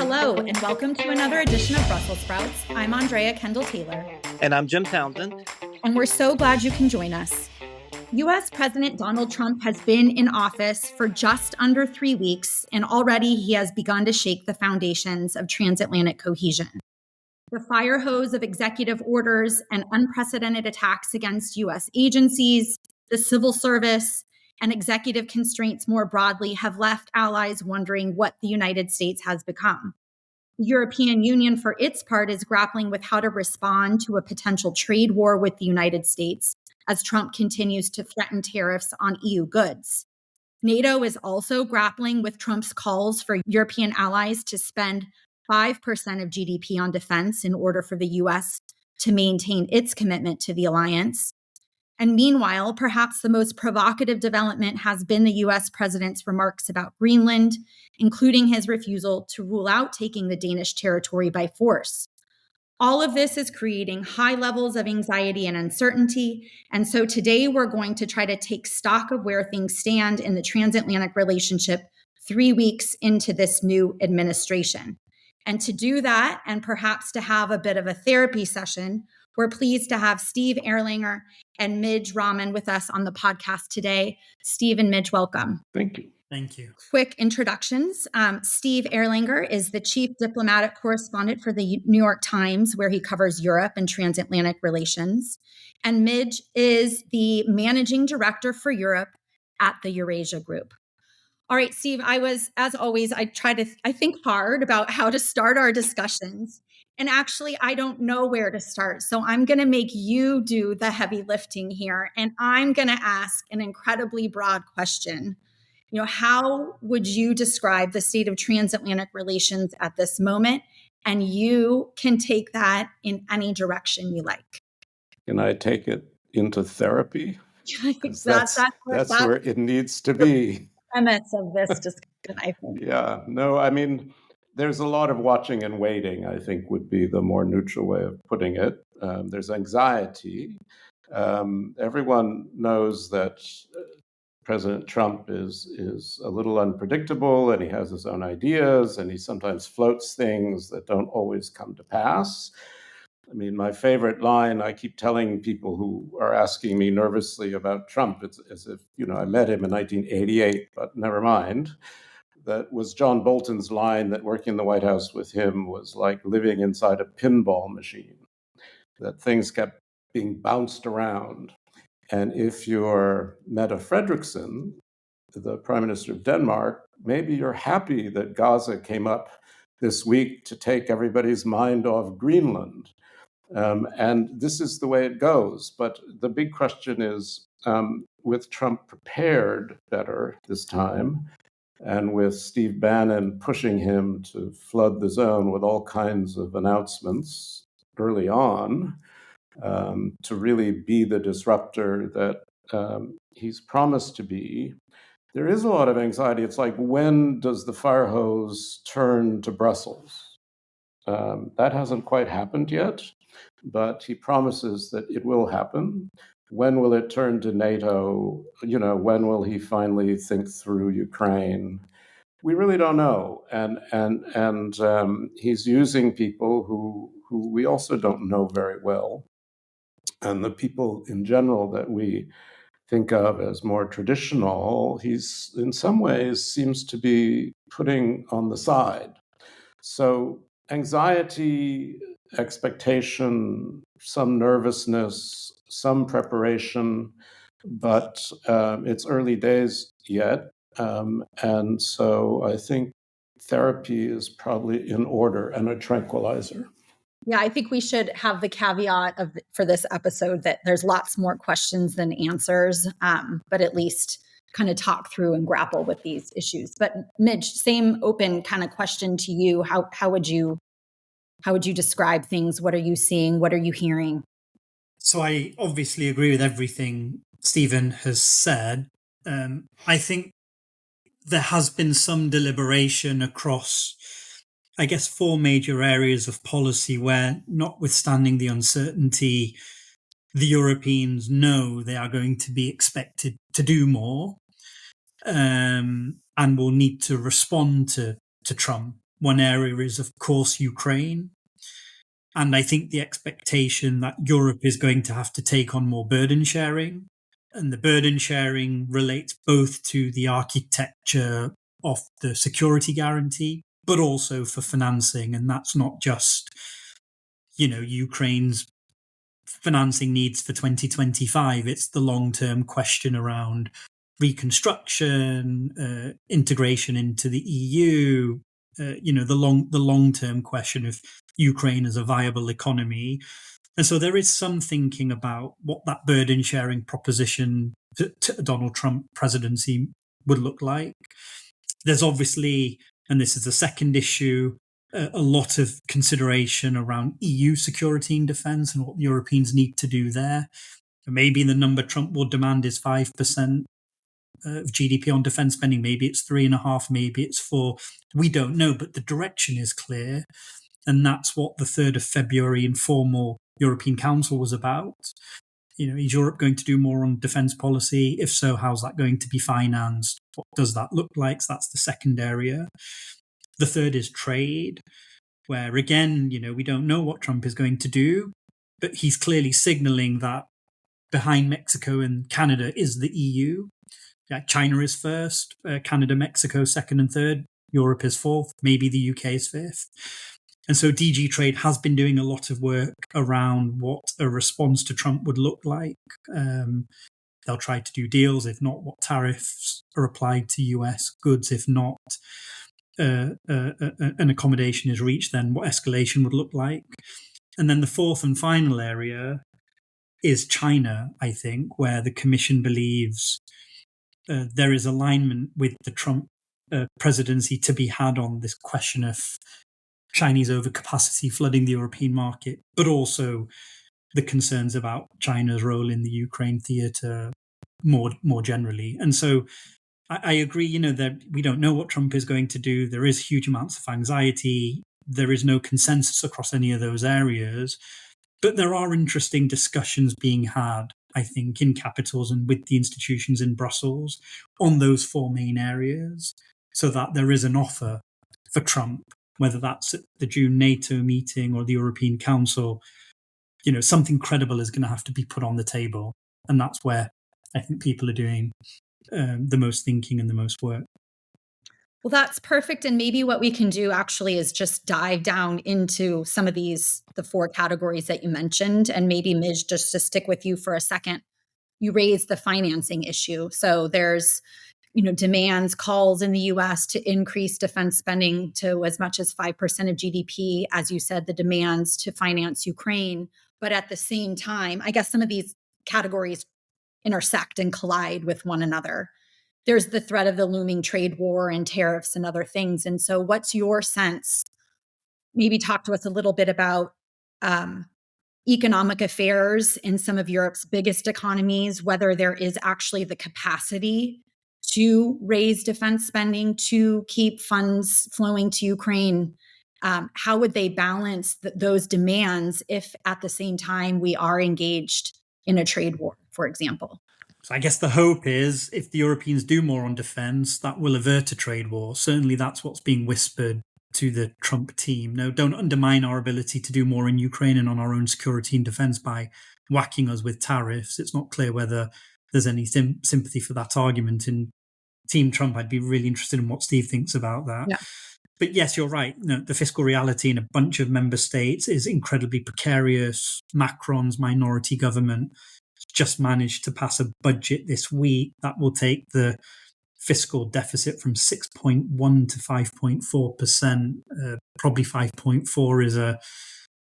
Hello, and welcome to another edition of Brussels Sprouts. I'm Andrea Kendall-Taylor. And I'm Jim Townsend. And we're so glad you can join us. U.S. President Donald Trump has been in office for just under 3 weeks, and already he has begun to shake the foundations of transatlantic cohesion. The fire hose of executive orders and unprecedented attacks against U.S. agencies, the civil service, and executive constraints more broadly have left allies wondering what the United States has become. The European Union, for its part, is grappling with how to respond to a potential trade war with the United States as Trump continues to threaten tariffs on EU goods. NATO is also grappling with Trump's calls for European allies to spend 5% of GDP on defense in order for the U.S. to maintain its commitment to the alliance. And meanwhile, perhaps the most provocative development has been the U.S. president's remarks about Greenland, including his refusal to rule out taking the Danish territory by force. All of this is creating high levels of anxiety and uncertainty. And so today we're going to try to take stock of where things stand in the transatlantic relationship 3 weeks into this new administration. And to do that, and perhaps to have a bit of a therapy session, we're pleased to have Steve Erlanger and Mij Rahman with us on the podcast today. Steve and Mij, welcome. Thank you. Thank you. Quick introductions. Steve Erlanger is the chief diplomatic correspondent for the New York Times, where he covers Europe and transatlantic relations. And Mij is the managing director for Europe at the Eurasia Group. All right, Steve, as always, I think hard about how to start our discussions. And actually, I don't know where to start. So I'm going to make you do the heavy lifting here. And I'm going to ask an incredibly broad question. How would you describe the state of transatlantic relations at this moment? And you can take that in any direction you like. Can I take it into therapy? That's where it needs to be. Premise of this discussion, I think. Yeah, no, I mean, there's a lot of watching and waiting, I think, would be the more neutral way of putting it. There's anxiety. Everyone knows that President Trump is a little unpredictable, and he has his own ideas, and he sometimes floats things that don't always come to pass. I mean, my favorite line, I keep telling people who are asking me nervously about Trump, it's as if, I met him in 1988, but never mind. That was John Bolton's line that working in the White House with him was like living inside a pinball machine, that things kept being bounced around. And if you're Mette Frederiksen, the Prime Minister of Denmark, maybe you're happy that Gaza came up this week to take everybody's mind off Greenland. And this is the way it goes. But the big question is, with Trump prepared better this time, and with Steve Bannon pushing him to flood the zone with all kinds of announcements early on, to really be the disruptor that he's promised to be, there is a lot of anxiety. It's like, when does the fire hose turn to Brussels? That hasn't quite happened yet, but he promises that it will happen. When will it turn to NATO? When will he finally think through Ukraine? We really don't know. And he's using people who we also don't know very well. And the people in general that we think of as more traditional, he's in some ways seems to be putting on the side. So anxiety, expectation, some nervousness, some preparation, but it's early days yet. And so I think therapy is probably in order, and a tranquilizer. Yeah, I think we should have the caveat for this episode that there's lots more questions than answers, but at least kind of talk through and grapple with these issues. But Mij, same open kind of question to you. How would you describe things? What are you seeing? What are you hearing? So I obviously agree with everything Stephen has said. I think there has been some deliberation across, I guess, 4 major areas of policy where, notwithstanding the uncertainty, the Europeans know they are going to be expected to do more, and will need to respond to Trump. One area is, of course, Ukraine. And I think the expectation that Europe is going to have to take on more burden sharing. And the burden sharing relates both to the architecture of the security guarantee, but also for financing. And that's not just, Ukraine's financing needs for 2025. It's the long-term question around reconstruction, integration into the EU, the long-term question of Ukraine as a viable economy. And so there is some thinking about what that burden sharing proposition to Donald Trump presidency would look like. There's obviously, and this is the second issue, a lot of consideration around EU security and defence and what the Europeans need to do there. Maybe the number Trump will demand is 5% of GDP on defence spending. Maybe it's 3.5%, maybe it's 4%. We don't know, but the direction is clear. And that's what the 3rd of February informal European Council was about. Is Europe going to do more on defence policy? If so, how's that going to be financed? What does that look like? So that's the second area. The third is trade, where again, we don't know what Trump is going to do, but he's clearly signalling that behind Mexico and Canada is the EU. China is first, Canada, Mexico second and third, Europe is fourth, maybe the UK is fifth. And so DG Trade has been doing a lot of work around what a response to Trump would look like. They'll try to do deals. If not, what tariffs are applied to US goods. If not, an accommodation is reached, then what escalation would look like. And then the fourth and final area is China, I think, where the Commission believes there is alignment with the Trump presidency to be had on this question of Chinese overcapacity flooding the European market, but also the concerns about China's role in the Ukraine theatre more generally. And so I agree, that we don't know what Trump is going to do. There is huge amounts of anxiety. There is no consensus across any of those areas. But there are interesting discussions being had, I think, in capitals and with the institutions in Brussels on those four main areas, so that there is an offer for Trump, whether that's at the June NATO meeting or the European Council. Something credible is going to have to be put on the table. And that's where I think people are doing the most thinking and the most work. Well, that's perfect. And maybe what we can do actually is just dive down into some of the 4 categories that you mentioned. And maybe, Mij, just to stick with you for a second, you raised the financing issue. So there's, demands, calls in the US to increase defense spending to as much as 5% of GDP. As you said, the demands to finance Ukraine. But at the same time, I guess some of these categories intersect and collide with one another. There's the threat of the looming trade war and tariffs and other things. And so what's your sense? Maybe talk to us a little bit about economic affairs in some of Europe's biggest economies, whether there is actually the capacity to raise defense spending, to keep funds flowing to Ukraine. How would they balance those demands if at the same time we are engaged in a trade war, for example? So I guess the hope is if the Europeans do more on defence, that will avert a trade war. Certainly that's what's being whispered to the Trump team. No, don't undermine our ability to do more in Ukraine and on our own security and defence by whacking us with tariffs. It's not clear whether there's any sympathy for that argument. In Team Trump, I'd be really interested in what Steve thinks about that. Yeah. But yes, you're right. The fiscal reality in a bunch of member states is incredibly precarious. Macron's minority government just managed to pass a budget this week that will take the fiscal deficit from 6.1 to 5.4%. Probably 5.4 is a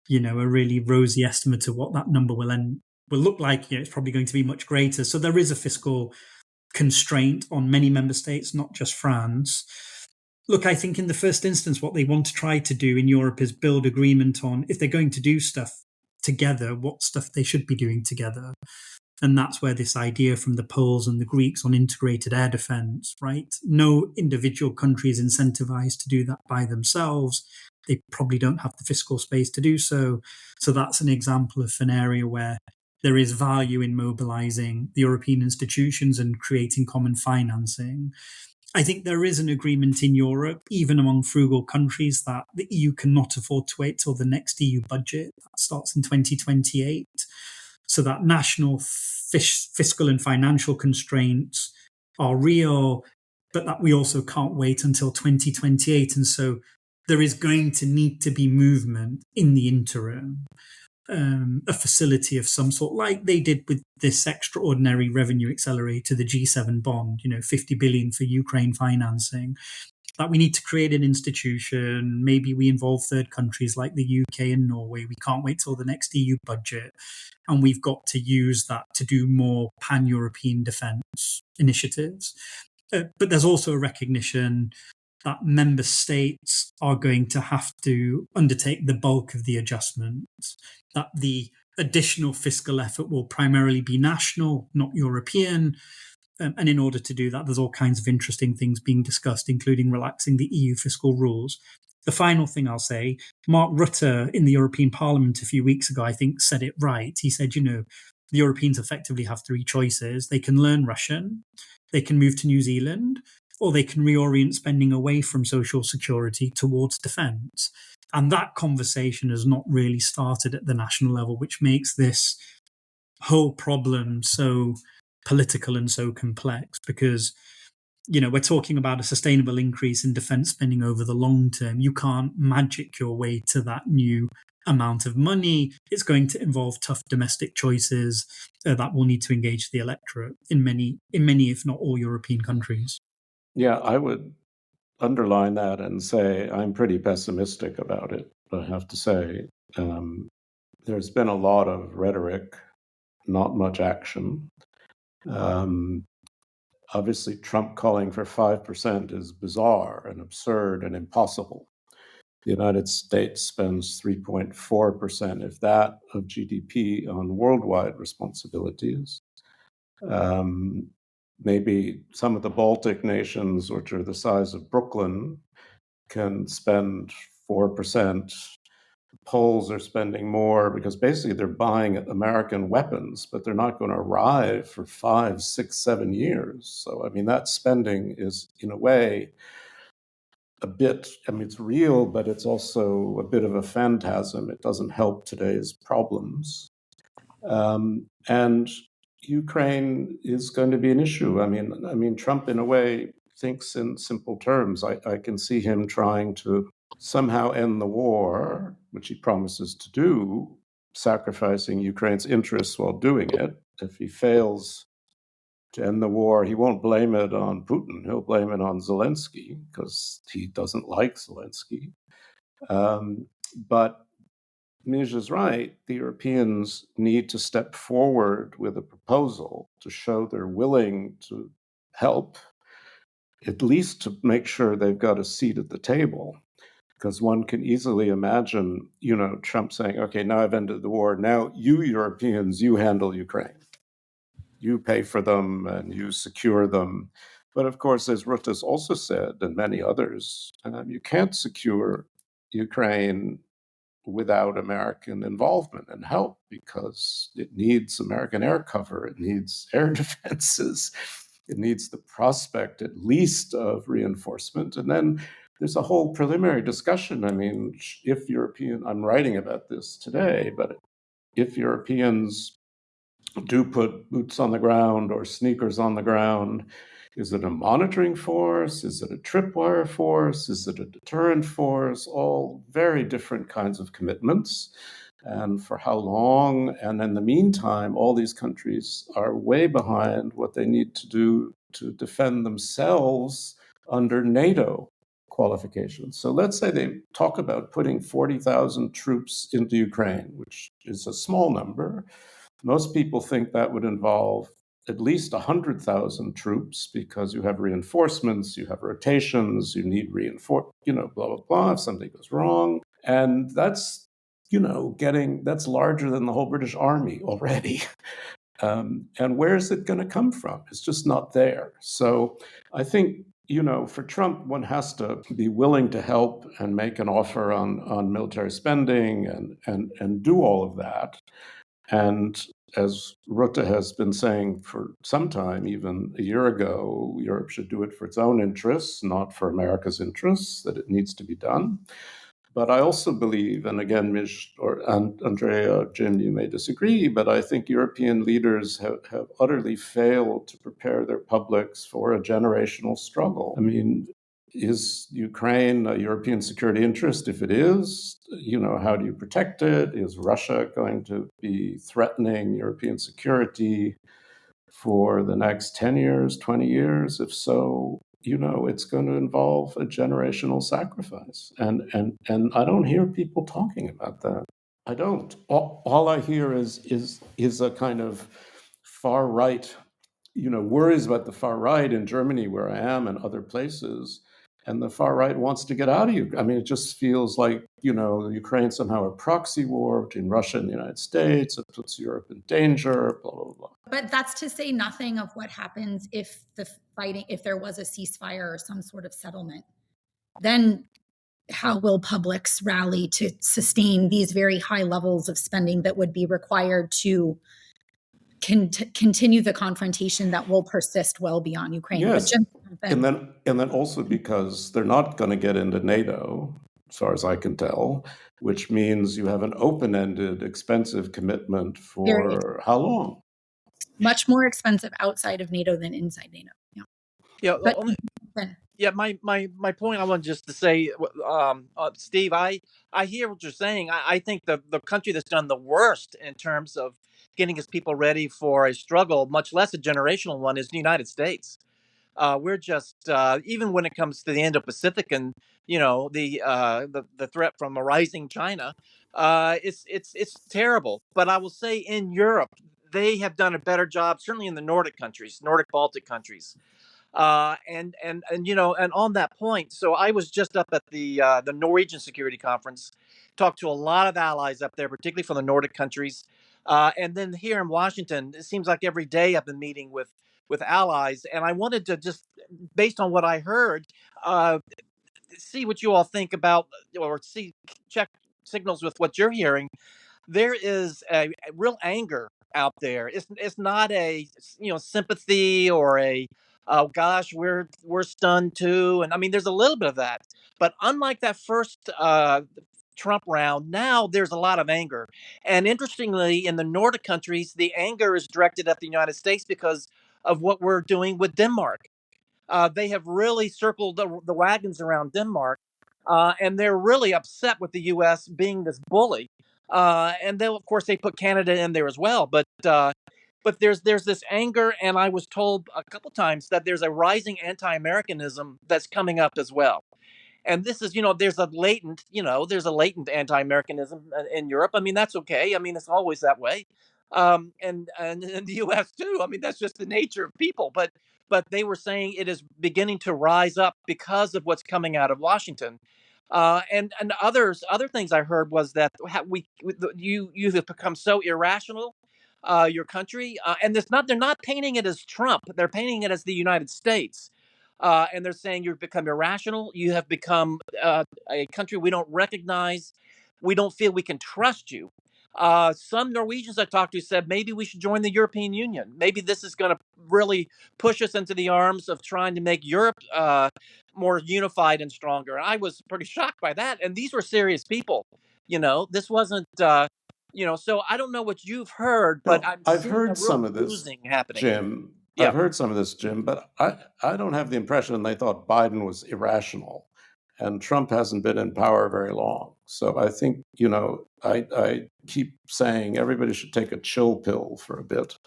really rosy estimate of what that number will look like. It's probably going to be much greater. So there is a fiscal constraint on many member states, not just France. Look, I think in the first instance, what they want to try to do in Europe is build agreement on, if they're going to do stuff together, what stuff they should be doing together. And that's where this idea from the Poles and the Greeks on integrated air defense, right? No individual country is incentivized to do that by themselves. They probably don't have the fiscal space to do so. So that's an example of an area where there is value in mobilizing the European institutions and creating common financing. I think there is an agreement in Europe, even among frugal countries, that the EU cannot afford to wait till the next EU budget that starts in 2028. So that national fiscal and financial constraints are real, but that we also can't wait until 2028. And so there is going to need to be movement in the interim. A facility of some sort, like they did with this extraordinary revenue accelerator, the G7 bond, 50 billion for Ukraine financing, that we need to create an institution. Maybe we involve third countries like the UK and Norway. We can't wait till the next EU budget. And we've got to use that to do more pan-European defence initiatives. But there's also a recognition that member states are going to have to undertake the bulk of the adjustment, that the additional fiscal effort will primarily be national, not European. And in order to do that, there's all kinds of interesting things being discussed, including relaxing the EU fiscal rules. The final thing I'll say, Mark Rutte in the European Parliament a few weeks ago, I think, said it right. He said, the Europeans effectively have three choices. They can learn Russian, they can move to New Zealand, or they can reorient spending away from social security towards defence. And that conversation has not really started at the national level, which makes this whole problem so political and so complex, because we're talking about a sustainable increase in defence spending over the long term. You can't magic your way to that new amount of money. It's going to involve tough domestic choices that will need to engage the electorate in many, if not all, European countries. Yeah, I would underline that and say I'm pretty pessimistic about it. I have to say, there's been a lot of rhetoric, not much action. Obviously, Trump calling for 5% is bizarre and absurd and impossible. The United States spends 3.4%, if that, of GDP on worldwide responsibilities. Maybe some of the Baltic nations, which are the size of Brooklyn, can spend 4%. Poles are spending more because basically they're buying American weapons, but they're not going to arrive for 5, 6, 7 years. So, that spending is, in a way, a bit, it's real, but it's also a bit of a phantasm. It doesn't help today's problems. And Ukraine is going to be an issue. Trump, in a way, thinks in simple terms. I can see him trying to somehow end the war, which he promises to do, sacrificing Ukraine's interests while doing it. If he fails to end the war, he won't blame it on Putin. He'll blame it on Zelensky because he doesn't like Zelensky. But Mij is right. The Europeans need to step forward with a proposal to show they're willing to help, at least to make sure they've got a seat at the table. Because one can easily imagine, Trump saying, okay, now I've ended the war. Now you Europeans, you handle Ukraine. You pay for them and you secure them. But of course, as Rutte's also said, and many others, you can't secure Ukraine without American involvement and help, because it needs American air cover, it needs air defenses, it needs the prospect at least of reinforcement. And then there's a whole preliminary discussion. I'm writing about this today, but if Europeans do put boots on the ground or sneakers on the ground, is it a monitoring force? Is it a tripwire force? Is it a deterrent force? All very different kinds of commitments. And for how long? And in the meantime, all these countries are way behind what they need to do to defend themselves under NATO qualifications. So let's say they talk about putting 40,000 troops into Ukraine, which is a small number. Most people think that would involve at least 100,000 troops, because you have reinforcements, you have rotations, you need blah, blah, blah, if something goes wrong. And that's, that's larger than the whole British Army already. And where is it going to come from? It's just not there. So I think, for Trump, one has to be willing to help and make an offer on military spending and do all of that. And as Rutte has been saying for some time, even a year ago, Europe should do it for its own interests, not for America's interests, that it needs to be done. But I also believe, and again, and Andrea, Jim, you may disagree, but I think European leaders have utterly failed to prepare their publics for a generational struggle. I mean, is Ukraine a European security interest? If it is, how do you protect it? Is Russia going to be threatening European security for the next 10 years, 20 years? If so, it's going to involve a generational sacrifice. And I don't hear people talking about that. I don't. All I hear is a kind of far right, worries about the far right in Germany, where I am, and other places. And the far right wants to get out of Ukraine. I mean, it just feels like, Ukraine's somehow a proxy war between Russia and the United States. It puts Europe in danger, blah, blah, blah. But that's to say nothing of what happens if there was a ceasefire or some sort of settlement. Then how will publics rally to sustain these very high levels of spending that would be required to continue the confrontation that will persist well beyond Ukraine? Yes. But Jim, and then also because they're not going to get into NATO, as far as I can tell, which means you have an open-ended, expensive commitment for how long? Much more expensive outside of NATO than inside NATO. Yeah. But, My point I want just to say, Steve, I hear what you're saying. I think the country that's done the worst in terms of getting its people ready for a struggle, much less a generational one, is the United States. We're just even when it comes to the Indo-Pacific and the threat from a rising China, it's terrible. But I will say in Europe, they have done a better job, certainly in the Nordic countries, Nordic Baltic countries. And on that point, so I was just up at the Norwegian Security Conference, talked to a lot of allies up there, particularly from the Nordic countries, and then here in Washington, it seems like every day I've been meeting with allies, and I wanted to just, based on what I heard, see what you all think about, or check signals with what you're hearing. There is a real anger out there. It's not a sympathy or a, oh gosh, we're stunned too. And I mean, there's a little bit of that, but unlike that first Trump round, now there's a lot of anger. And interestingly, in the Nordic countries, the anger is directed at the United States because of what we're doing with Denmark. They have really circled the wagons around Denmark, and they're really upset with the U.S. being this bully. And then, of course, they put Canada in there as well. But there's this anger, and I was told a couple times that there's a rising anti-Americanism that's coming up as well. And this is, there's a latent anti-Americanism in Europe. I mean, that's okay. I mean, it's always that way. And in the U.S. too. I mean, that's just the nature of people. But they were saying it is beginning to rise up because of what's coming out of Washington. And other things I heard was that you have become so irrational, your country, and they're not painting it as Trump. They're painting it as the United States. And they're saying you've become irrational. You have become a country we don't recognize. We don't feel we can trust you. Some Norwegians I talked to said maybe we should join the European Union. Maybe this is going to really push us into the arms of trying to make Europe more unified and stronger. And I was pretty shocked by that. And these were serious people. This wasn't. So I don't know what you've heard, but I've heard some of this, losing happening, Jim. Yeah. I've heard some of this, Jim, but I don't have the impression they thought Biden was irrational, and Trump hasn't been in power very long. So I think, I keep saying everybody should take a chill pill for a bit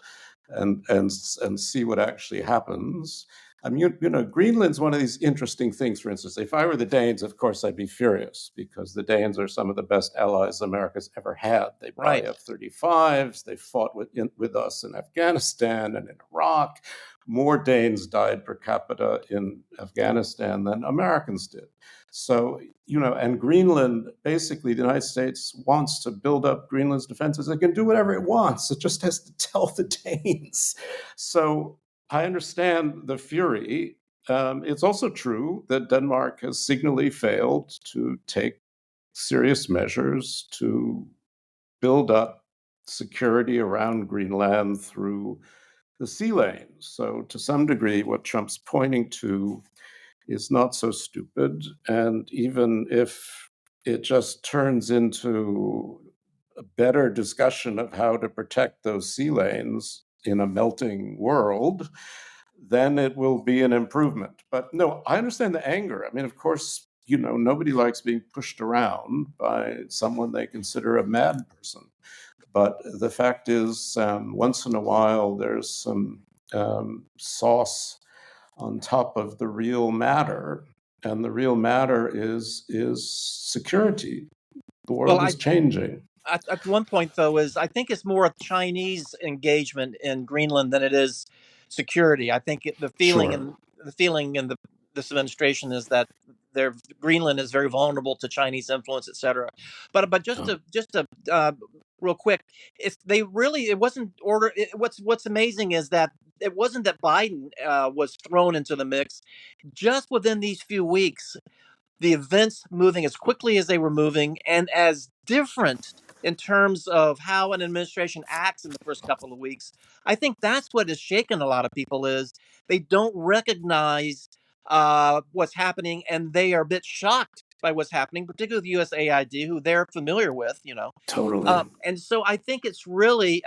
and see what actually happens. I mean, Greenland's one of these interesting things. For instance, if I were the Danes, of course, I'd be furious because the Danes are some of the best allies America's ever had. They buy F-35s. They fought with us in Afghanistan and in Iraq. More Danes died per capita in Afghanistan than Americans did. So, and Greenland, basically, the United States wants to build up Greenland's defenses. It can do whatever it wants. It just has to tell the Danes. So I understand the fury. It's also true that Denmark has signally failed to take serious measures to build up security around Greenland through the sea lanes. So to some degree, what Trump's pointing to is not so stupid. And even if it just turns into a better discussion of how to protect those sea lanes in a melting world, then it will be an improvement. But no, I understand the anger. I mean, of course, nobody likes being pushed around by someone they consider a mad person. But the fact is, once in a while, there's some sauce on top of the real matter. And the real matter is security. The world is changing. At one point, though, I think it's more a Chinese engagement in Greenland than it is security. I think the feeling in this administration is that Greenland is very vulnerable to Chinese influence, etc. But just to real quick, if they really, it wasn't order. What's amazing is that it wasn't that Biden was thrown into the mix. Just within these few weeks, the events moving as quickly as they were moving and as different in terms of how an administration acts in the first couple of weeks. I think that's what has shaken a lot of people is they don't recognize what's happening, and they are a bit shocked by what's happening, particularly the USAID, who they're familiar with, Totally. And so I think it's really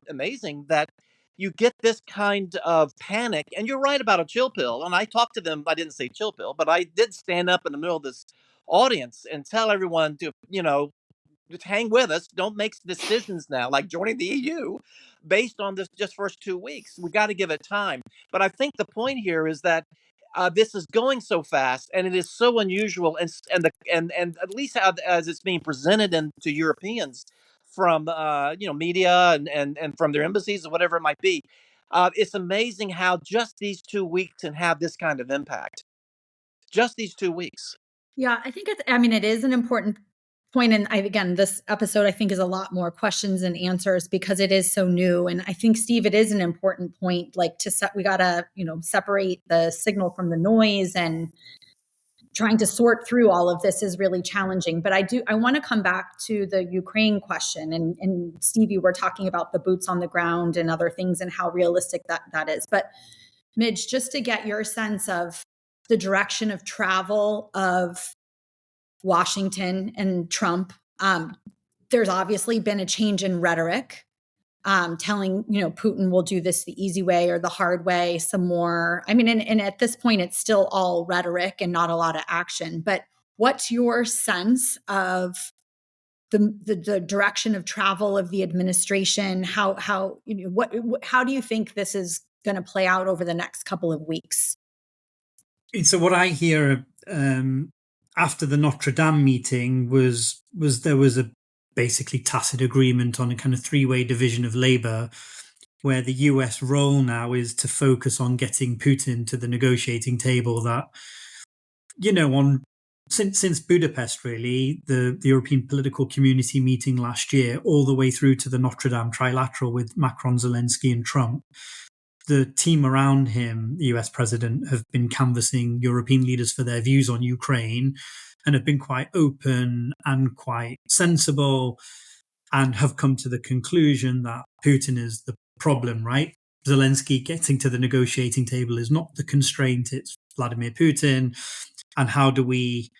amazing that you get this kind of panic. And you're right about a chill pill. And I talked to them. I didn't say chill pill, but I did stand up in the middle of this audience and tell everyone to, just hang with us. Don't make decisions now, like joining the EU, based on this just first 2 weeks. We got to give it time. But I think the point here is that this is going so fast, and it is so unusual, and at least as it's being presented to Europeans from media and from their embassies or whatever it might be. It's amazing how just these 2 weeks can have this kind of impact. Just these 2 weeks. Yeah, I think it is an important point. And again, this episode, I think, is a lot more questions and answers because it is so new. And I think, Steve, it is an important point, like we got to, separate the signal from the noise, and trying to sort through all of this is really challenging. But I want to come back to the Ukraine question. And Stevie, we're talking about the boots on the ground and other things and how realistic that is. But Midge, just to get your sense of the direction of travel of Washington and Trump, there's obviously been a change in rhetoric, telling, Putin will do this the easy way or the hard way some more. I mean, and at this point, it's still all rhetoric and not a lot of action. But what's your sense of the direction of travel of the administration? How do you think this is going to play out over the next couple of weeks? So what I hear after the Notre Dame meeting was there was a basically tacit agreement on a kind of three-way division of labor, where the US role now is to focus on getting Putin to the negotiating table. That, since Budapest, really, the European political community meeting last year, all the way through to the Notre Dame trilateral with Macron, Zelensky, and Trump, the team around him, the US president, have been canvassing European leaders for their views on Ukraine and have been quite open and quite sensible, and have come to the conclusion that Putin is the problem, right? Zelensky getting to the negotiating table is not the constraint, it's Vladimir Putin. And how do we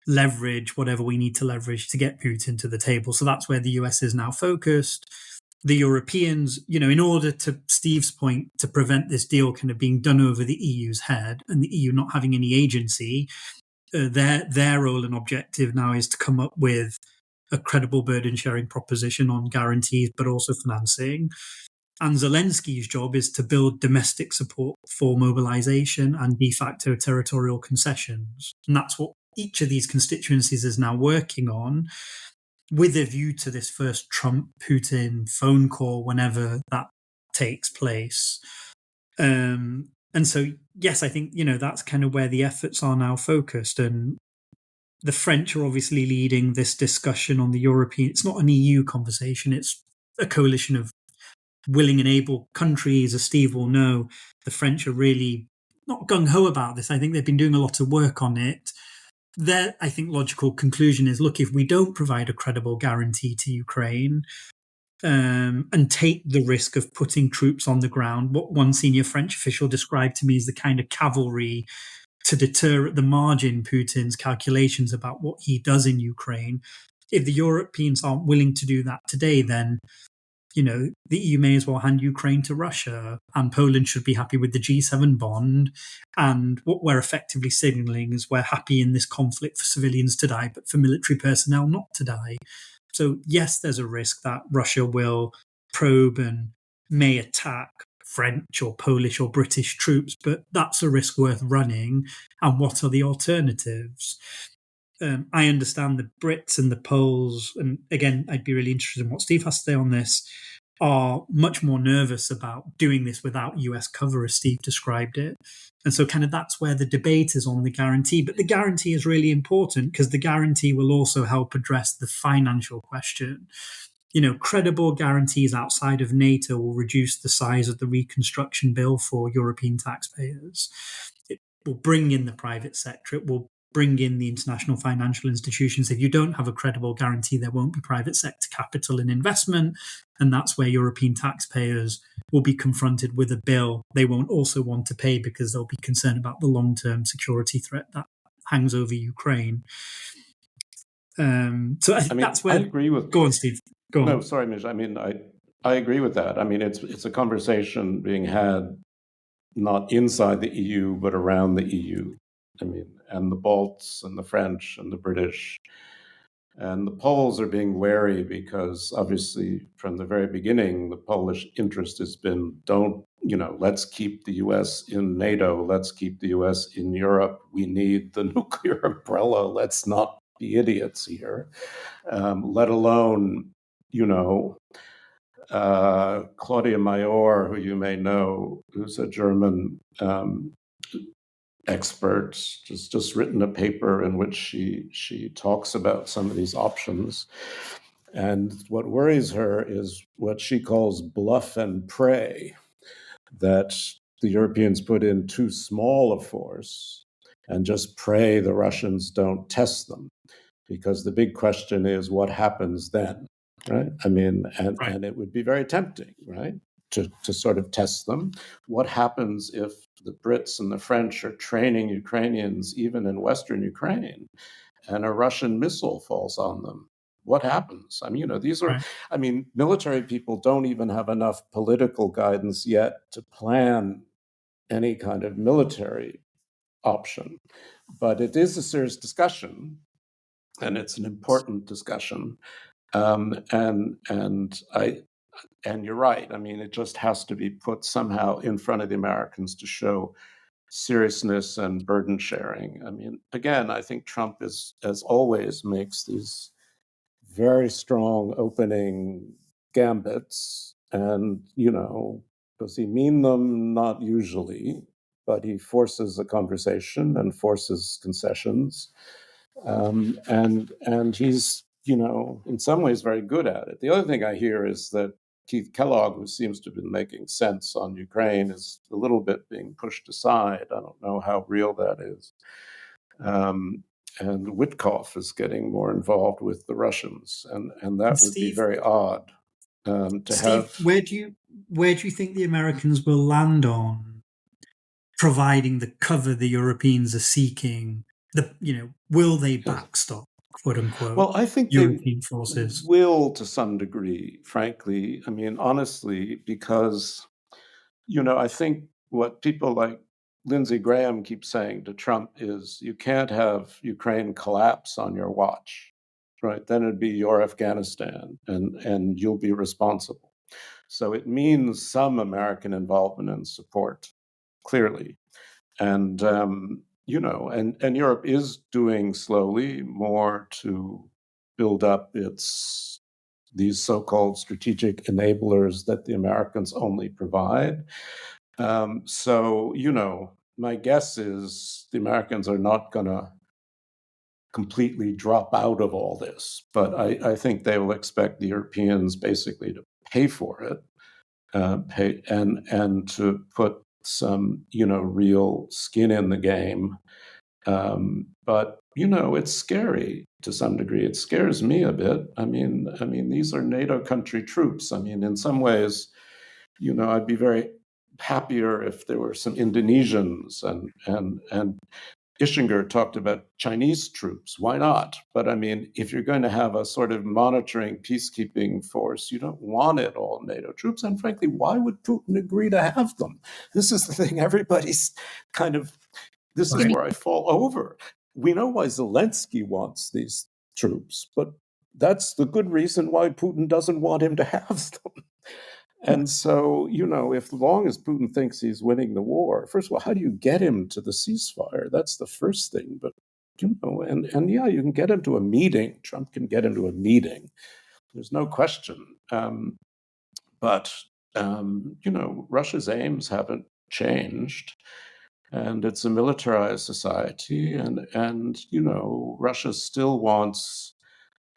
leverage whatever we need to leverage to get Putin to the table? So that's where the US is now focused. The Europeans, in order to Steve's point, to prevent this deal kind of being done over the EU's head and the EU not having any agency, their role and objective now is to come up with a credible burden sharing proposition on guarantees, but also financing. And Zelensky's job is to build domestic support for mobilization and de facto territorial concessions. And that's what each of these constituencies is now working on, with a view to this first Trump-Putin phone call whenever that takes place. And so, yes, I think, that's kind of where the efforts are now focused. And the French are obviously leading this discussion on the European. It's not an EU conversation. It's a coalition of willing and able countries. As Steve will know, the French are really not gung-ho about this. I think they've been doing a lot of work on it. Their, I think, logical conclusion is, look, if we don't provide a credible guarantee to Ukraine, and take the risk of putting troops on the ground. What one senior French official described to me as the kind of cavalry to deter at the margin Putin's calculations about what he does in Ukraine. If the Europeans aren't willing to do that today, then the EU may as well hand Ukraine to Russia, and Poland should be happy with the G7 bond. And what we're effectively signaling is we're happy in this conflict for civilians to die, but for military personnel not to die. So yes, there's a risk that Russia will probe and may attack French or Polish or British troops, but that's a risk worth running. And what are the alternatives? I understand the Brits and the Poles, and again, I'd be really interested in what Steve has to say on this, are much more nervous about doing this without US cover, as Steve described it. And so kind of that's where the debate is on the guarantee. But the guarantee is really important because the guarantee will also help address the financial question. Credible guarantees outside of NATO will reduce the size of the reconstruction bill for European taxpayers. It will bring in the private sector. It will bring in the international financial institutions. If you don't have a credible guarantee, there won't be private sector capital and investment. And that's where European taxpayers will be confronted with a bill they won't also want to pay because they'll be concerned about the long-term security threat that hangs over Ukraine. That's where I agree with. Go on, Steve. Go on. No, sorry, Mij. I agree with that. It's a conversation being had not inside the EU but around the EU. And the Balts and the French and the British and the Poles are being wary because obviously from the very beginning, the Polish interest has been let's keep the US in NATO, let's keep the US in Europe. We need the nuclear umbrella. Let's not be idiots here. Let alone, Claudia Mayor, who you may know, who's a German expert, just written a paper in which she talks about some of these options. And what worries her is what she calls bluff and pray, that the Europeans put in too small a force and just pray the Russians don't test them. Because the big question is what happens then, right? And it would be very tempting, right, to sort of test them. What happens if the Brits and the French are training Ukrainians even in Western Ukraine and a Russian missile falls on them? What happens? These are, military people don't even have enough political guidance yet to plan any kind of military option. But it is a serious discussion. And it's an important discussion, and you're right. It just has to be put somehow in front of the Americans to show seriousness and burden sharing. Again, I think Trump is, as always, makes these very strong opening gambits, and does he mean them? Not usually, but he forces a conversation and forces concessions. And he's, in some ways very good at it. The other thing I hear is that Keith Kellogg, who seems to have been making sense on Ukraine, is a little bit being pushed aside. I don't know how real that is. And Witkoff is getting more involved with the Russians, and that would be very odd Steve, where do you think the Americans will land on providing the cover the Europeans are seeking? Will they backstop, quote unquote? Well, I think European forces will to some degree, frankly. Honestly, because I think what people like Lindsey Graham keep saying to Trump is, you can't have Ukraine collapse on your watch, right? Then it'd be your Afghanistan, and you'll be responsible. So it means some American involvement and support, clearly, and and Europe is doing slowly more to build up these so-called strategic enablers that the Americans only provide. So, my guess is the Americans are not going to completely drop out of all this, but I think they will expect the Europeans basically to pay for it, and to put some, real skin in the game, But it's scary to some degree. It scares me a bit. I mean, these are NATO country troops. I mean, in some ways, I'd be very happier if there were some Indonesians and Ischinger talked about Chinese troops. Why not? But I mean, if you're going to have a sort of monitoring peacekeeping force, you don't want it all NATO troops. And frankly, why would Putin agree to have them? This is the thing. Everybody's kind of, this is where I fall over. We know why Zelensky wants these troops, but that's the good reason why Putin doesn't want him to have them. And so, if long as Putin thinks he's winning the war, first of all, how do you get him to the ceasefire? That's the first thing. But, and yeah, you can get him to a meeting. Trump can get him to a meeting. There's no question. But Russia's aims haven't changed. And it's a militarized society. And Russia still wants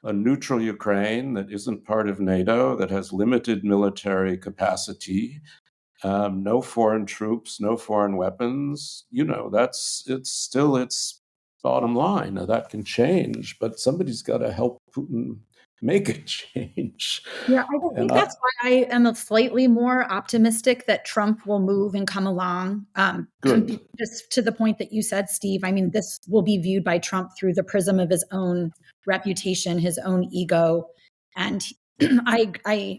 a neutral Ukraine that isn't part of NATO, that has limited military capacity, no foreign troops, no foreign weapons. It's still its bottom line. Now, that can change, but somebody's got to help Putin make it change. Yeah, I think that's why I am slightly more optimistic that Trump will move and come along. Good. Just to the point that you said, Steve, I mean, this will be viewed by Trump through the prism of his own reputation, his own ego. And I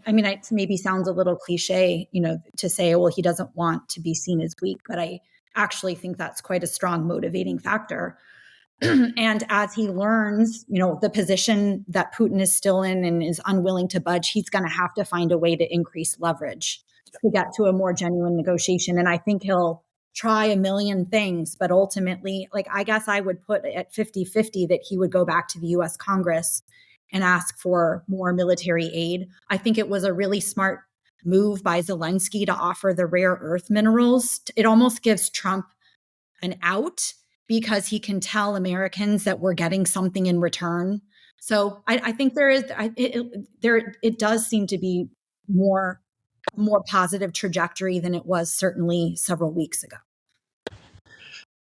mean, it maybe sounds a little cliche, to say, well, he doesn't want to be seen as weak, but I actually think that's quite a strong motivating factor. And as he learns, the position that Putin is still in and is unwilling to budge, he's going to have to find a way to increase leverage to get to a more genuine negotiation. And I think he'll try a million things, but ultimately, I guess I would put at 50-50 that he would go back to the US Congress and ask for more military aid. I think it was a really smart move by Zelensky to offer the rare earth minerals. It almost gives Trump an out, because he can tell Americans that we're getting something in return. So I think it does seem to be more positive trajectory than it was certainly several weeks ago.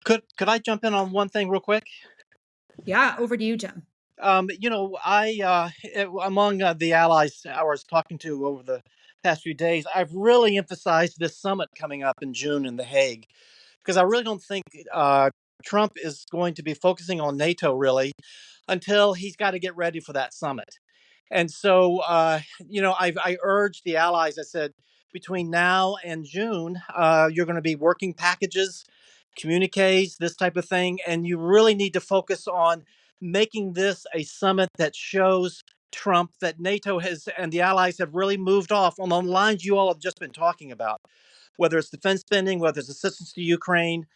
Could I jump in on one thing real quick? Yeah, over to you, Jim. I among the allies I was talking to over the past few days, I've really emphasized this summit coming up in June in The Hague, because I really don't think Trump is going to be focusing on NATO really until he's got to get ready for that summit. And so, I urged the allies. I said, between now and June, you're going to be working packages, communiques, this type of thing, and you really need to focus on making this a summit that shows Trump that NATO has and the allies have really moved off on the lines you all have just been talking about, whether it's defense spending, whether it's assistance to Ukraine,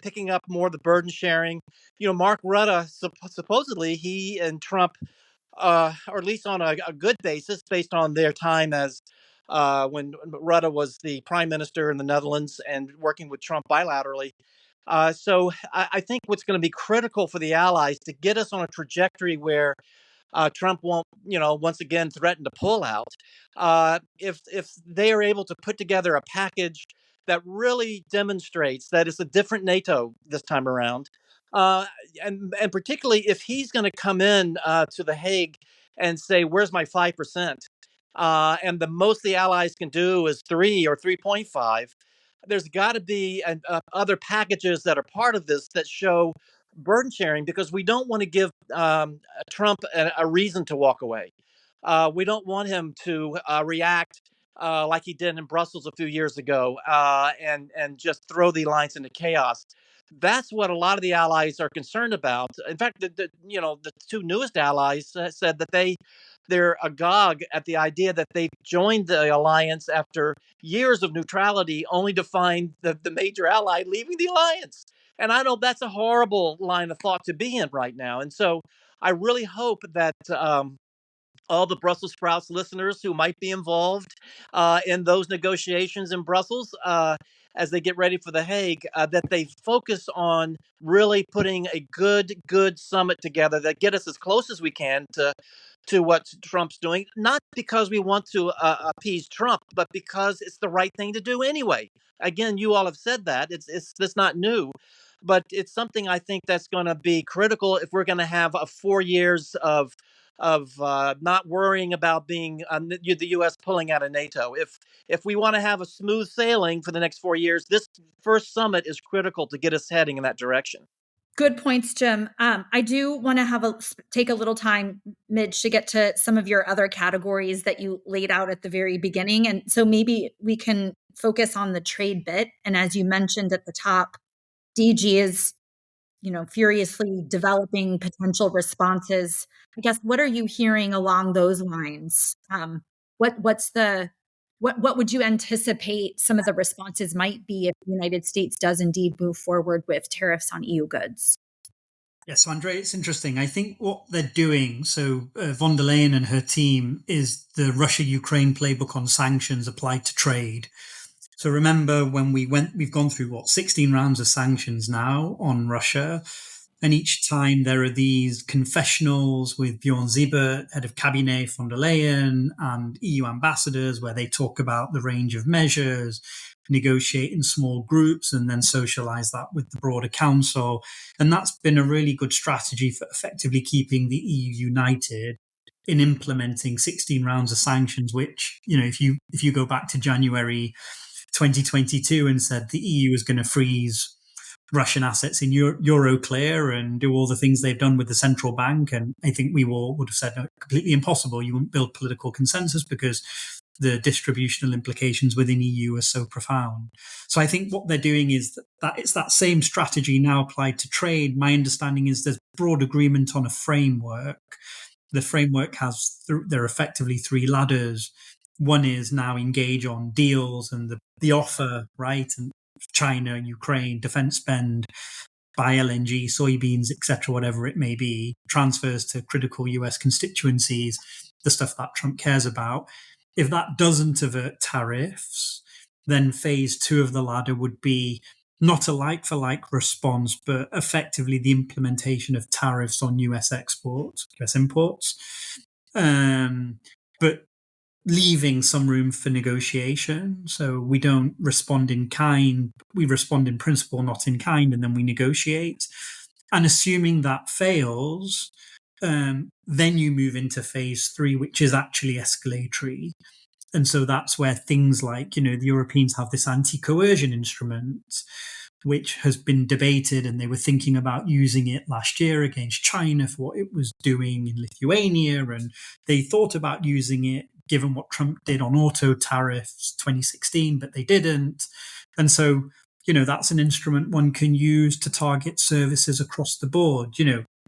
picking up more of the burden sharing. Mark Rutte, supposedly he and Trump, or at least on a good basis, based on their time as when Rutte was the prime minister in the Netherlands and working with Trump bilaterally. So I think what's going to be critical for the allies to get us on a trajectory where Trump won't, once again threaten to pull out. If they are able to put together a package that really demonstrates that it's a different NATO this time around, and particularly if he's going to come in to The Hague and say, "Where's my 5%?" And the most the allies can do is 3 or 3.5. There's got to be other packages that are part of this that show burden sharing, because we don't want to give Trump a reason to walk away. We don't want him to react like he did in Brussels a few years ago and just throw the alliance into chaos. That's what a lot of the allies are concerned about. In fact, the two newest allies said that they're agog at the idea that they've joined the alliance after years of neutrality, only to find the major ally leaving the alliance. And I know that's a horrible line of thought to be in right now. And so I really hope that all the Brussels sprouts listeners who might be involved in those negotiations in Brussels as they get ready for The Hague, that they focus on really putting a good summit together that get us as close as we can to what Trump's doing, not because we want to appease Trump, but because it's the right thing to do anyway. Again, you all have said that. It's not new. but it's something I think that's going to be critical if we're going to have 4 years of not worrying about being the U.S. pulling out of NATO. If we want to have a smooth sailing for the next 4 years, this first summit is critical to get us heading in that direction. Good points, Jim. I do want to take a little time, Midge, to get to some of your other categories that you laid out at the very beginning. And so maybe we can focus on the trade bit. And as you mentioned at the top, DG is, furiously developing potential responses. I guess, what are you hearing along those lines? What would you anticipate some of the responses might be if the United States does indeed move forward with tariffs on EU goods? Yes, so Andrea, it's interesting. I think what they're doing, so von der Leyen and her team, is the Russia-Ukraine playbook on sanctions applied to trade. So remember when we've gone through 16 rounds of sanctions now on Russia. And each time there are these confessionals with Bjorn Siebert, head of cabinet, von der Leyen, and EU ambassadors, where they talk about the range of measures, negotiate in small groups, and then socialize that with the broader council. And that's been a really good strategy for effectively keeping the EU united in implementing 16 rounds of sanctions, which, if you go back to January 2022 and said the EU is going to freeze Russian assets in Euroclear and do all the things they've done with the central bank, and I think we would have said, no, completely impossible. You wouldn't build political consensus because the distributional implications within EU are so profound. So I think what they're doing is that it's that same strategy now applied to trade. My understanding is there's broad agreement on a framework. The framework there are effectively three ladders. One is now engage on deals and the offer, right? And China, Ukraine, defense spend, buy LNG, soybeans, etc., whatever it may be, transfers to critical US constituencies, the stuff that Trump cares about. If that doesn't avert tariffs, then phase 2 of the ladder would be not a like-for-like response, but effectively the implementation of tariffs on US exports, US imports, but leaving some room for negotiation. So we don't respond in kind, we respond in principle, not in kind, and then we negotiate. And assuming that fails, then you move into phase 3, which is actually escalatory. And so that's where things like, the Europeans have this anti-coercion instrument, which has been debated, and they were thinking about using it last year against China for what it was doing in Lithuania. And they thought about using it given what Trump did on auto tariffs 2016, but they didn't. And so, that's an instrument one can use to target services across the board.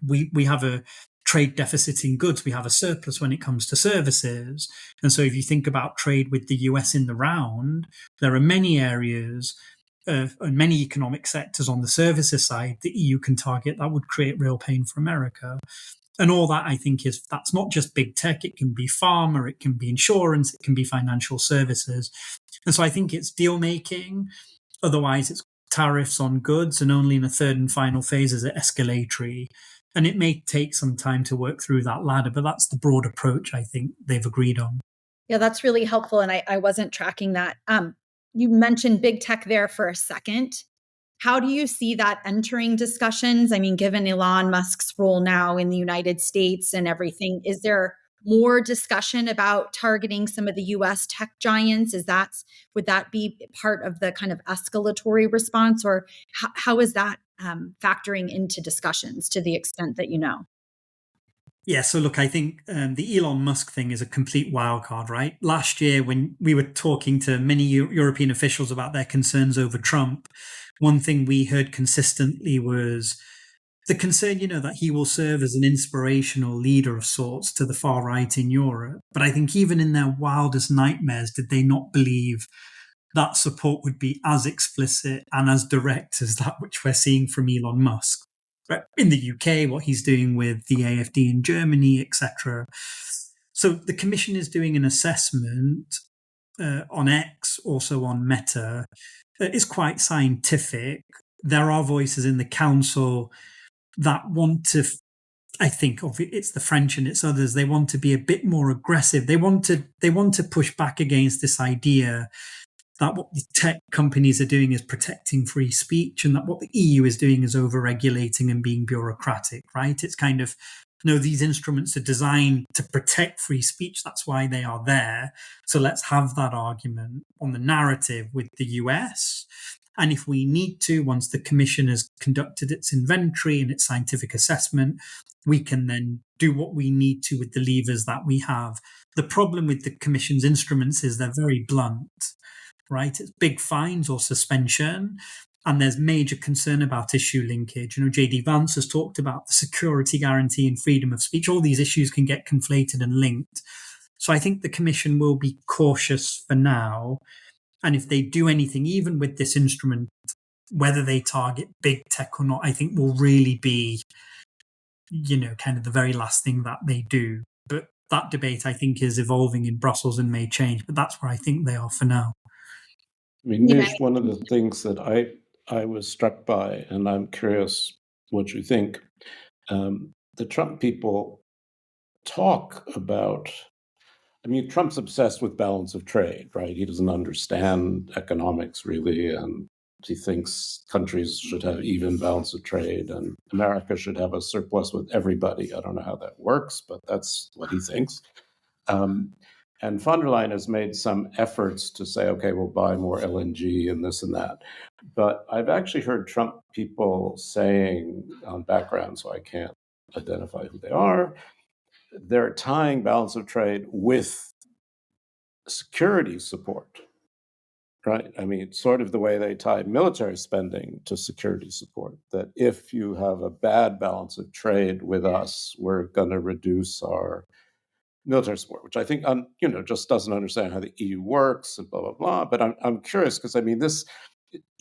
We have a trade deficit in goods. We have a surplus when it comes to services. And so if you think about trade with the US in the round, there are many areas and many economic sectors on the services side the EU can target that would create real pain for America. And all that, I think, that's not just big tech. It can be pharma, it can be insurance, it can be financial services. And so I think it's deal making. Otherwise, it's tariffs on goods. And only in a third and final phase is it escalatory. And it may take some time to work through that ladder, but that's the broad approach I think they've agreed on. Yeah, that's really helpful. And I wasn't tracking that. You mentioned big tech there for a second. How do you see that entering discussions? I mean, given Elon Musk's role now in the United States and everything, is there more discussion about targeting some of the US tech giants? Would that be part of the kind of escalatory response, or how is that factoring into discussions to the extent that you know? Yeah, so look, I think the Elon Musk thing is a complete wild card, right? Last year, when we were talking to many European officials about their concerns over Trump, one thing we heard consistently was the concern, that he will serve as an inspirational leader of sorts to the far right in Europe. But I think even in their wildest nightmares, did they not believe that support would be as explicit and as direct as that which we're seeing from Elon Musk? In the UK, what he's doing with the AfD in Germany, etc. So the Commission is doing an assessment on X, also on Meta. It's quite scientific. There are voices in the Council that want to, I think it's the French and it's others, they want to be a bit more aggressive. They want to push back against this idea that what the tech companies are doing is protecting free speech, and that what the EU is doing is over-regulating and being bureaucratic, right? It's kind of, no, these instruments are designed to protect free speech. That's why they are there. So let's have that argument on the narrative with the US. And if we need to, once the Commission has conducted its inventory and its scientific assessment, we can then do what we need to with the levers that we have. The problem with the Commission's instruments is they're very blunt, right? It's big fines or suspension. And there's major concern about issue linkage. J.D. Vance has talked about the security guarantee and freedom of speech. All these issues can get conflated and linked. So I think the Commission will be cautious for now. And if they do anything, even with this instrument, whether they target big tech or not, I think will really be, kind of the very last thing that they do. But that debate, I think, is evolving in Brussels and may change. But that's where I think they are for now. I mean, Nish, one of the things that I was struck by, and I'm curious what you think, the Trump people talk about, Trump's obsessed with balance of trade, right? He doesn't understand economics really, and he thinks countries should have even balance of trade and America should have a surplus with everybody. I don't know how that works, but that's what he thinks. And von der Leyen has made some efforts to say, okay, we'll buy more LNG and this and that. But I've actually heard Trump people saying on background, so I can't identify who they are, they're tying balance of trade with security support, right? Sort of the way they tie military spending to security support, that if you have a bad balance of trade with us, we're going to reduce our military support, which I think, just doesn't understand how the EU works and blah, blah, blah. But I'm curious because, this,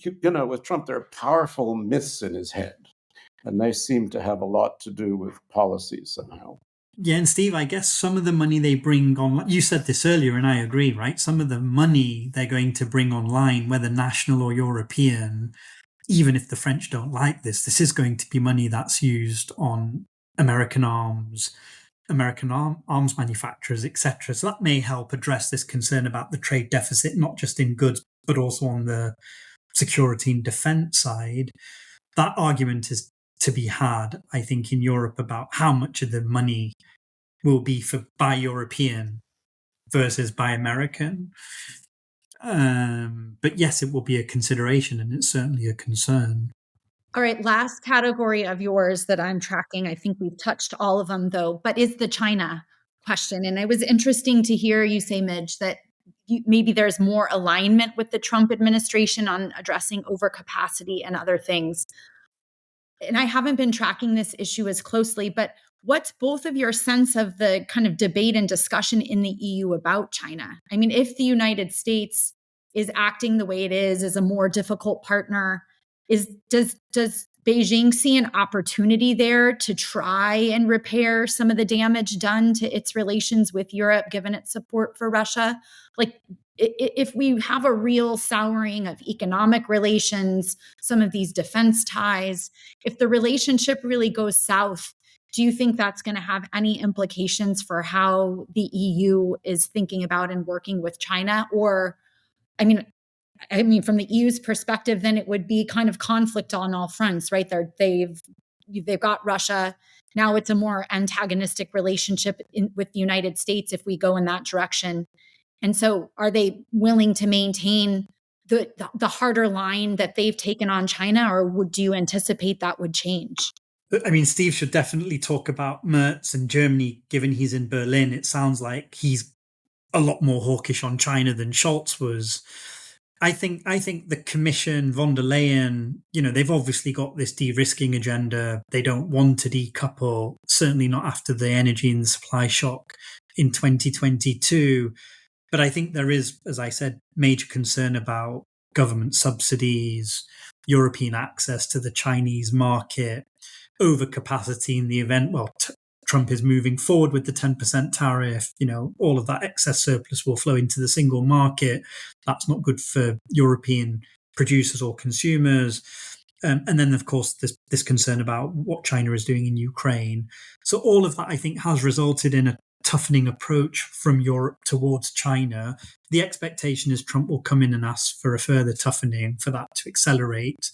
with Trump, there are powerful myths in his head, and they seem to have a lot to do with policy somehow. Yeah, and Steve, I guess some of the money they bring on, you said this earlier, and I agree, right? Some of the money they're going to bring online, whether national or European, even if the French don't like this is going to be money that's used on American arms, American arms manufacturers, etc. So that may help address this concern about the trade deficit, not just in goods, but also on the security and defense side. That argument is to be had, I think, in Europe about how much of the money will be by European versus by American. But yes, it will be a consideration, and it's certainly a concern. All right, last category of yours that I'm tracking, I think we've touched all of them though, but is the China question. And it was interesting to hear you say, Midge, that maybe there's more alignment with the Trump administration on addressing overcapacity and other things. And I haven't been tracking this issue as closely, but what's both of your sense of the kind of debate and discussion in the EU about China? If the United States is acting the way it is as a more difficult partner, does Beijing see an opportunity there to try and repair some of the damage done to its relations with Europe, given its support for Russia? Like, if we have a real souring of economic relations, some of these defense ties, if the relationship really goes south, do you think that's going to have any implications for how the EU is thinking about and working with China? Or, from the EU's perspective, then it would be kind of conflict on all fronts, right? They've got Russia. Now it's a more antagonistic relationship with the United States if we go in that direction. And so are they willing to maintain the harder line that they've taken on China, or do you anticipate that would change? Steve should definitely talk about Merz and Germany, given he's in Berlin. It sounds like he's a lot more hawkish on China than Scholz was. I think the Commission, von der Leyen, they've obviously got this de-risking agenda. They don't want to decouple, certainly not after the energy and supply shock in 2022. But I think there is, as I said, major concern about government subsidies, European access to the Chinese market, overcapacity in the event. Well, Trump is moving forward with the 10% tariff. All of that excess surplus will flow into the single market. That's not good for European producers or consumers. And then, of course, this concern about what China is doing in Ukraine. So all of that, I think, has resulted in a toughening approach from Europe towards China, the expectation is Trump will come in and ask for a further toughening for that to accelerate,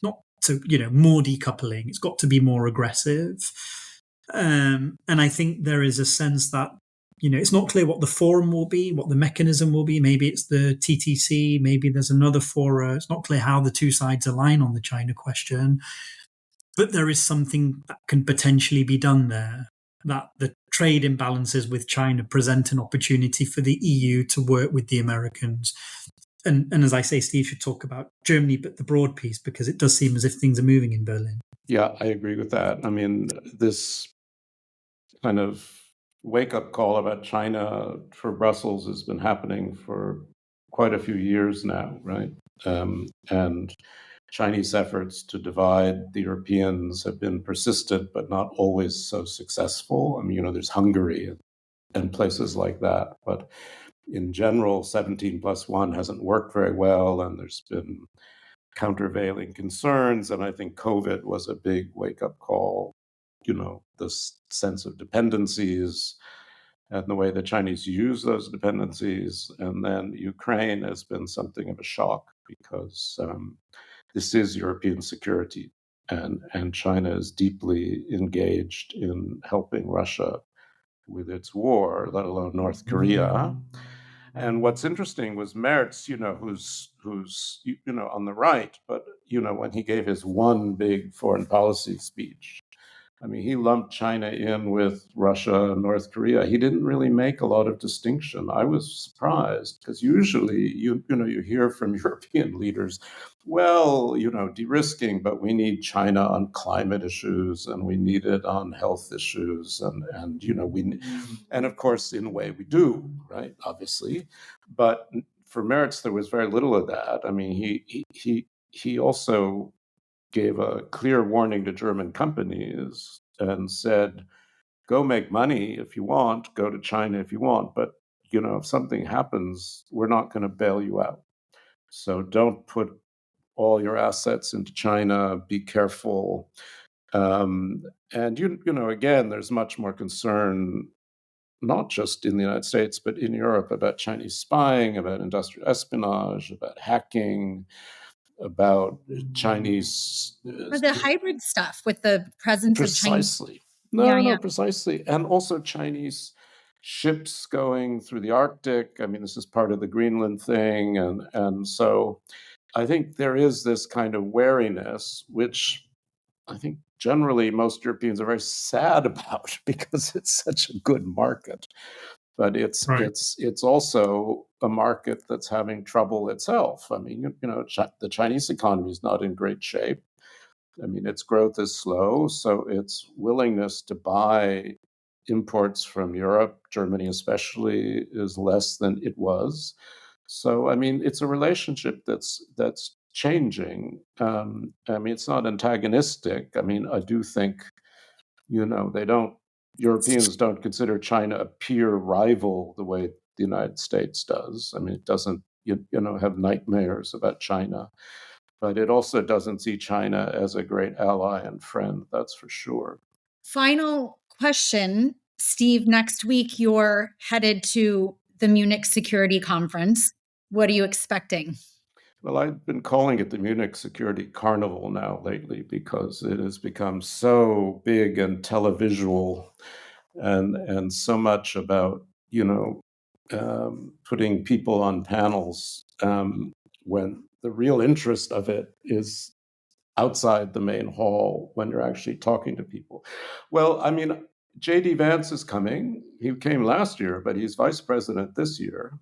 not to, more decoupling. It's got to be more aggressive. And I think there is a sense that, it's not clear what the forum will be, what the mechanism will be. Maybe it's the TTC, maybe there's another forum. It's not clear how the two sides align on the China question. But there is something that can potentially be done there, that the trade imbalances with China present an opportunity for the EU to work with the Americans. And as I say, Steve should talk about Germany, but the broad piece, because it does seem as if things are moving in Berlin. Yeah, I agree with that. I mean, this kind of wake-up call about China for Brussels has been happening for quite a few years now, right? And Chinese efforts to divide the Europeans have been persistent, but not always so successful. I mean, there's Hungary and places like that. But in general, 17+1 hasn't worked very well, and there's been countervailing concerns. And I think COVID was a big wake-up call. This sense of dependencies and the way the Chinese use those dependencies. And then Ukraine has been something of a shock because this is European security. And China is deeply engaged in helping Russia with its war, let alone North Korea. And what's interesting was Merz, who's on the right, but when he gave his one big foreign policy speech, I mean, he lumped China in with Russia and North Korea. He didn't really make a lot of distinction. I was surprised because usually you hear from European leaders, well, de-risking, but we need China on climate issues and we need it on health issues, and of course, in a way, we do, right? Obviously, but for Merz, there was very little of that. I mean, he also gave a clear warning to German companies and said, go make money if you want, go to China if you want, but if something happens, we're not going to bail you out. So don't put all your assets into China, be careful. And again, there's much more concern, not just in the United States, but in Europe, about Chinese spying, about industrial espionage, about hacking, about Chinese or the hybrid stuff with the presence of Chinese. Precisely. And also Chinese ships going through the Arctic. I mean, this is part of the Greenland thing. And so I think there is this kind of wariness, which I think generally most Europeans are very sad about because it's such a good market. But it's also a market that's having trouble itself. I mean, the Chinese economy is not in great shape. I mean, its growth is slow, so its willingness to buy imports from Europe, Germany especially, is less than it was. So, I mean, it's a relationship that's changing. I mean, it's not antagonistic. I mean, I do think, Europeans don't consider China a peer rival the way the United States does. I mean, it doesn't, have nightmares about China, but it also doesn't see China as a great ally and friend, that's for sure. Final question, Steve, next week you're headed to the Munich Security Conference. What are you expecting? Well, I've been calling it the Munich Security Carnival now lately because it has become so big and televisual and so much about, putting people on panels when the real interest of it is outside the main hall when you're actually talking to people. Well, I mean, J.D. Vance is coming. He came last year, but he's vice president this year.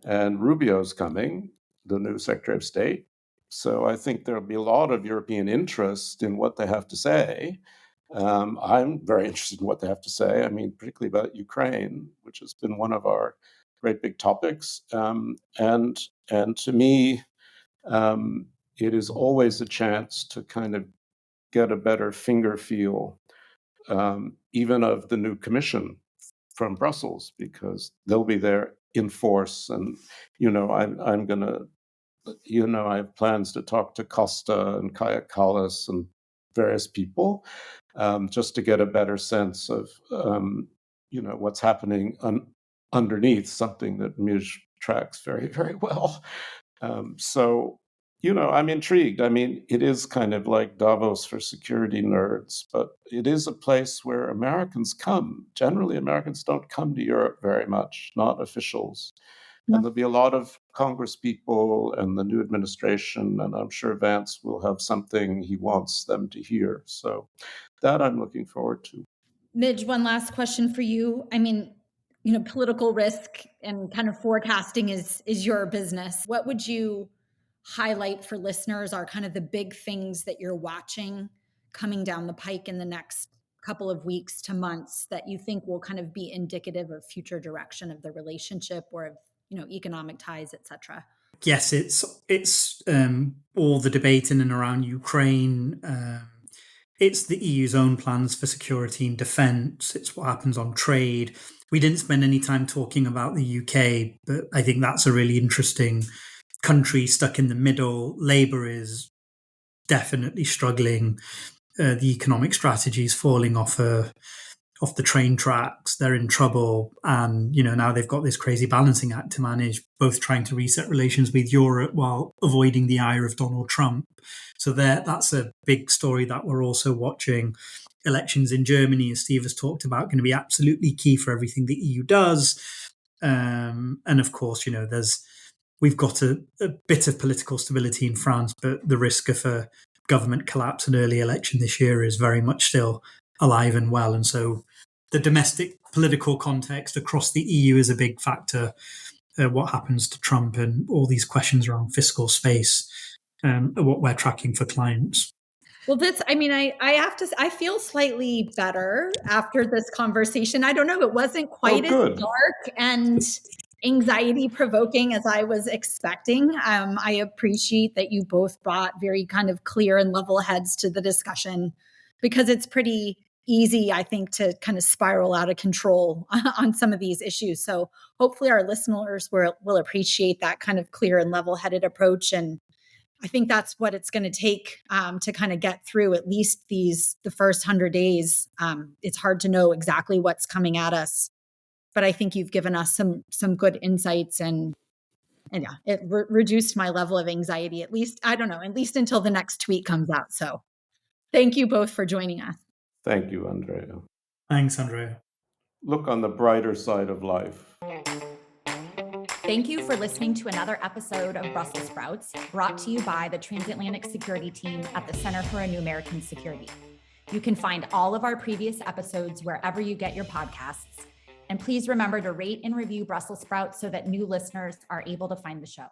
And Rubio's coming, the new Secretary of State. So I think there'll be a lot of European interest in what they have to say. I'm very interested in what they have to say. I mean, particularly about Ukraine, which has been one of our great big topics. And to me, it is always a chance to kind of get a better finger feel, even of the new commission from Brussels, because they'll be there in force. And, I'm going to, I have plans to talk to Costa and Kaja Kallas and various people, just to get a better sense of what's happening underneath, something that Mij tracks very, very well. So, I'm intrigued. I mean, it is kind of like Davos for security nerds, but it is a place where Americans come. Generally, Americans don't come to Europe very much, not officials. No. And there'll be a lot of Congress people and the new administration, and I'm sure Vance will have something he wants them to hear. So that I'm looking forward to. Mij, one last question for you. I mean, political risk and kind of forecasting is your business. What would you highlight for listeners are kind of the big things that you're watching coming down the pike in the next couple of weeks to months that you think will kind of be indicative of future direction of the relationship or of economic ties, etc.? Yes, it's all the debate in and around Ukraine. It's the EU's own plans for security and defence. It's what happens on trade. We didn't spend any time talking about the UK, but I think that's a really interesting country stuck in the middle. Labour is definitely struggling. The economic strategy is falling off the train tracks. They're in trouble. And, now they've got this crazy balancing act to manage, both trying to reset relations with Europe while avoiding the ire of Donald Trump. So that's a big story that we're also watching. Elections in Germany, as Steve has talked about, going to be absolutely key for everything the EU does. And of course, we've got a bit of political stability in France, but the risk of a government collapse and early election this year is very much still alive and well. And so the domestic political context across the EU is a big factor. What happens to Trump and all these questions around fiscal space, what we're tracking for clients. Well, I feel slightly better after this conversation. I don't know, it wasn't quite as dark and anxiety provoking as I was expecting. I appreciate that you both brought very kind of clear and level heads to the discussion, because it's pretty easy, I think, to kind of spiral out of control on some of these issues. So hopefully our listeners will appreciate that kind of clear and level headed approach. And I think that's what it's going to take to kind of get through at least the first 100 days. It's hard to know exactly what's coming at us, but I think you've given us some good insights, and yeah, it reduced my level of anxiety, at least until the next tweet comes out. So thank you both for joining us. Thank you, Andrea. Thanks, Andrea. Look on the brighter side of life. Thank you for listening to another episode of Brussels Sprouts, brought to you by the Transatlantic Security Team at the Center for a New American Security. You can find all of our previous episodes wherever you get your podcasts. And please remember to rate and review Brussels Sprouts so that new listeners are able to find the show.